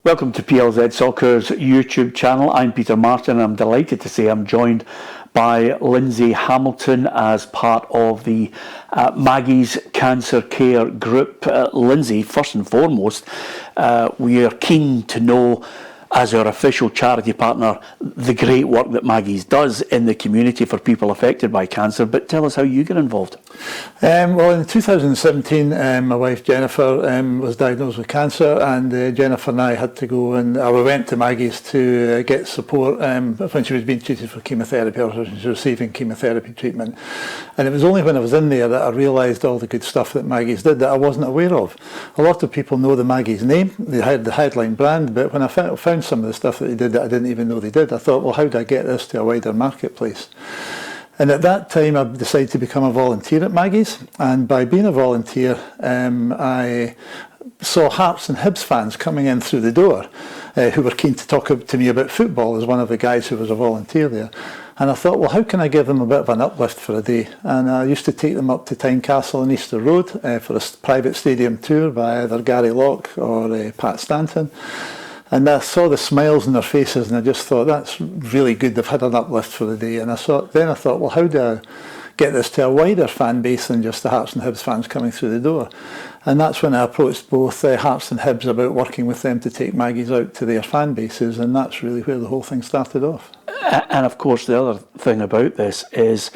Welcome to PLZ Soccer's YouTube channel. I'm Peter Martin and I'm delighted to say I'm joined by Lindsay Hamilton as part of the Maggie's Cancer Care Group. Lindsay, first and foremost, we are keen to know, as our official charity partner, the great work that Maggie's does in the community for people affected by cancer, but tell us how you get involved. Well, in 2017, my wife Jennifer was diagnosed with cancer, and Jennifer and I had to go and we went to Maggie's to get support when she was being treated for chemotherapy, or she was receiving chemotherapy treatment. And it was only when I was in there that I realised all the good stuff that Maggie's did that I wasn't aware of. A lot of people know the Maggie's name, they had the headline brand, but when I found some of the stuff that they did that I didn't even know they did, I thought, well, how do I get this to a wider marketplace? And at that time, I decided to become a volunteer at Maggie's. And by being a volunteer, I saw Hearts and Hibs fans coming in through the door who were keen to talk to me about football, as one of the guys who was a volunteer there. And I thought, well, how can I give them a bit of an uplift for a day? And I used to take them up to Tynecastle and Easter Road for a private stadium tour by either Gary Locke or Pat Stanton. And I saw the smiles on their faces, and I just thought, that's really good, they've had an uplift for the day. And then I thought, well, how do I get this to a wider fan base than just the Hearts and Hibs fans coming through the door? And that's when I approached both Hearts and Hibs about working with them to take Maggie's out to their fan bases, and that's really where the whole thing started off. And of course, the other thing about this is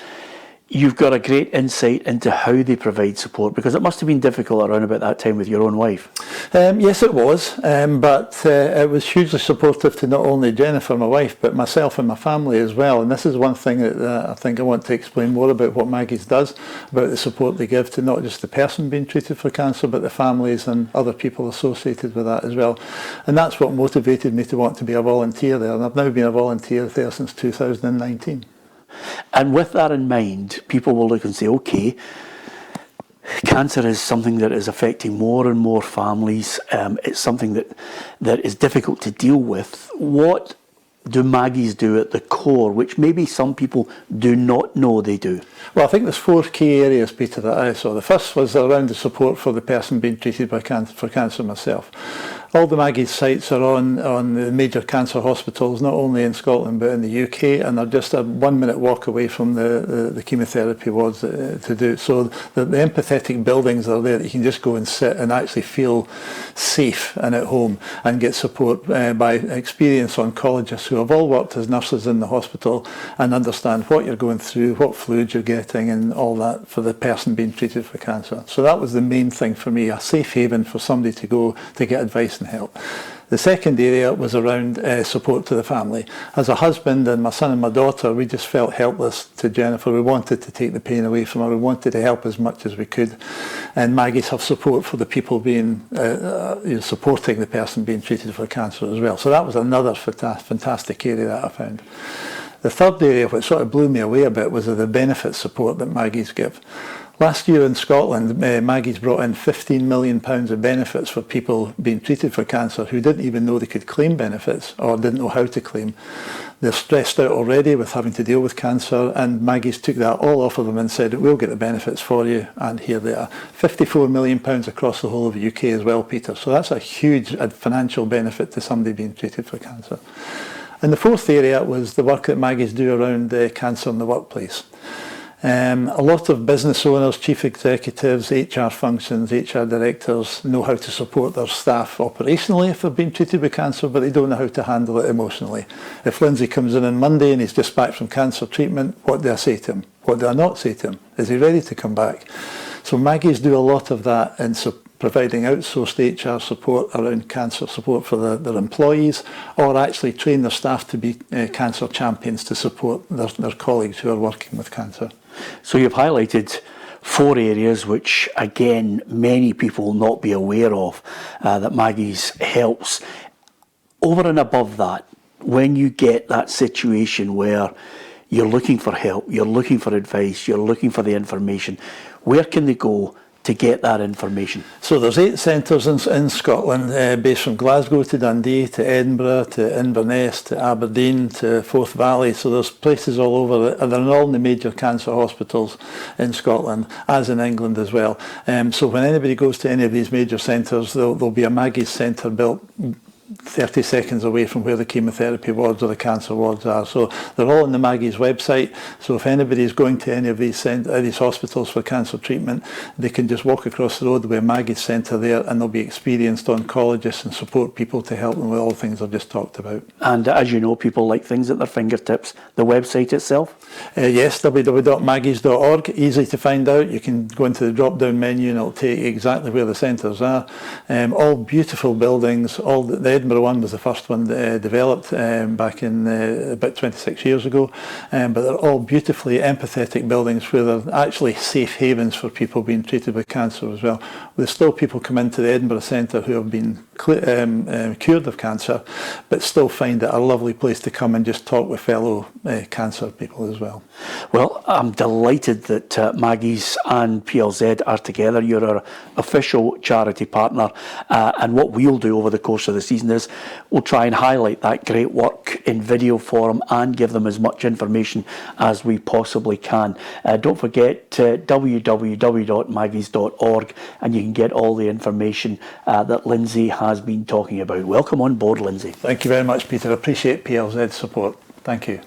you've got a great insight into how they provide support, because it must have been difficult around about that time with your own wife. Yes, it was, but it was hugely supportive to not only Jennifer, my wife, but myself and my family as well. And this is one thing that I think I want to explain more about what Maggie's does, about the support they give to not just the person being treated for cancer, but the families and other people associated with that as well. And that's what motivated me to want to be a volunteer there. And I've now been a volunteer there since 2019. And with that in mind, people will look and say, okay, cancer is something that is affecting more and more families. It's something that is difficult to deal with. What do Maggie's do at the core, which maybe some people do not know they do? Well, I think there's four key areas, Peter, that I saw. The first was around the support for the person being treated for cancer myself. All the Maggie's sites are on the major cancer hospitals, not only in Scotland but in the UK, and they're just a 1 minute walk away from the chemotherapy wards to do. So the empathetic buildings are there that you can just go and sit and actually feel safe and at home and get support by experienced oncologists who have all worked as nurses in the hospital and understand what you're going through, what fluids you're getting and all that for the person being treated for cancer. So that was the main thing for me, a safe haven for somebody to go to get advice and help. The second area was around support to the family. As a husband and my son and my daughter, we just felt helpless to Jennifer. We wanted to take the pain away from her. We wanted to help as much as we could. And Maggie's have support for the people being supporting the person being treated for cancer as well. So that was another fantastic area that I found. The third area, which sort of blew me away a bit, was the benefit support that Maggie's give. Last year in Scotland, Maggie's brought in £15 million of benefits for people being treated for cancer who didn't even know they could claim benefits or didn't know how to claim. They're stressed out already with having to deal with cancer, and Maggie's took that all off of them and said, we'll get the benefits for you, and here they are. £54 million across the whole of the UK as well, Peter. So that's a huge financial benefit to somebody being treated for cancer. And the fourth area was the work that Maggie's do around cancer in the workplace. A lot of business owners, chief executives, HR functions, HR directors know how to support their staff operationally if they've been treated with cancer, but they don't know how to handle it emotionally. If Lindsay comes in on Monday and he's just back from cancer treatment, what do I say to him? What do I not say to him? Is he ready to come back? So Maggie's do a lot of that in providing outsourced HR support around cancer support for their employees, or actually train their staff to be cancer champions to support their colleagues who are working with cancer. So you've highlighted four areas which, again, many people will not be aware of, that Maggie's helps. Over and above that, when you get that situation where you're looking for help, you're looking for advice, you're looking for the information, where can they go to get that information? So there's 8 centres in Scotland, based from Glasgow to Dundee to Edinburgh to Inverness to Aberdeen to Forth Valley. So there's places all over, and they're in all the major cancer hospitals in Scotland, as in England as well. So when anybody goes to any of these major centres, there'll be a Maggie's centre built 30 seconds away from where the chemotherapy wards or the cancer wards are. So they're all on the Maggie's website. So if anybody is going to any of these hospitals for cancer treatment, they can just walk across the road with a Maggie's centre there, and there'll be experienced oncologists and support people to help them with all the things I've just talked about. And as you know, people like things at their fingertips. The website itself? Yes, www.maggies.org. Easy to find out. You can go into the drop-down menu and it'll take you exactly where the centres are. All beautiful buildings. The Edinburgh one was the first one developed back in about 26 years ago. But they're all beautifully empathetic buildings where they're actually safe havens for people being treated with cancer as well. There's still people come into the Edinburgh Centre who have been cured of cancer, but still find it a lovely place to come and just talk with fellow cancer people as well. Well, I'm delighted that Maggie's and PLZ are together. You're our official charity partner, and what we'll do over the course of the season is we'll try and highlight that great work in video form and give them as much information as we possibly can. Don't forget www.maggies.org, and you can get all the information that Lindsay has been talking about. Welcome on board, Lindsay. Thank you very much, Peter. I appreciate PLZ's support. Thank you.